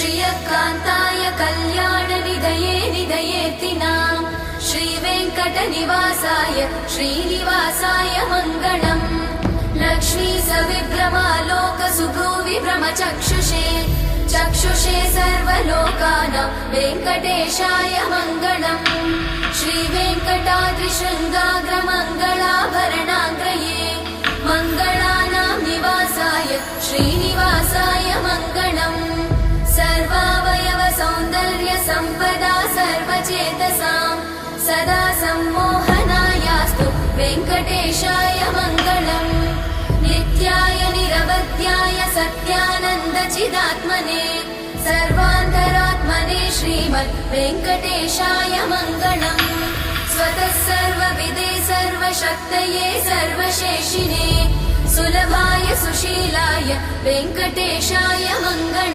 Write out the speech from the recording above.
श्रियकान्ताय कल्याणनिधये निधयेऽर्थिनाम् श्रीवेङ्कटनिवासाय श्रीनिवासाय मङ्गलम् लक्ष्मी सविभ्रमालोकसुभ्रूविभ्रमचक्षुषे चक्षुषे सर्वलोकानां वेङ्कटेशाय मङ्गलम् श्रीवेङ्कटाद्रिशृङ्गाग्रमङ्गलाभरणाग्रये मङ्गलानां निवासाय श्रीनिवासाय मङ्गलम् सर्वावयव सौन्दर्य सम्पदा सर्वचेतसां सदा सम्मोहनायास्तु वेङ्कटेशाय मङ्गलम् नित्याय निरवध्याय सत्यानन्दचिदात्मने सर्वान्तरात्मने श्रीमद् वेङ्कटेशाय मङ्गलम् स्वतः सर्वविदे सर्वशक्तये सर्वशेषिने सुलभाय सुशीलाय वेङ्कटेशाय मङ्गलम्।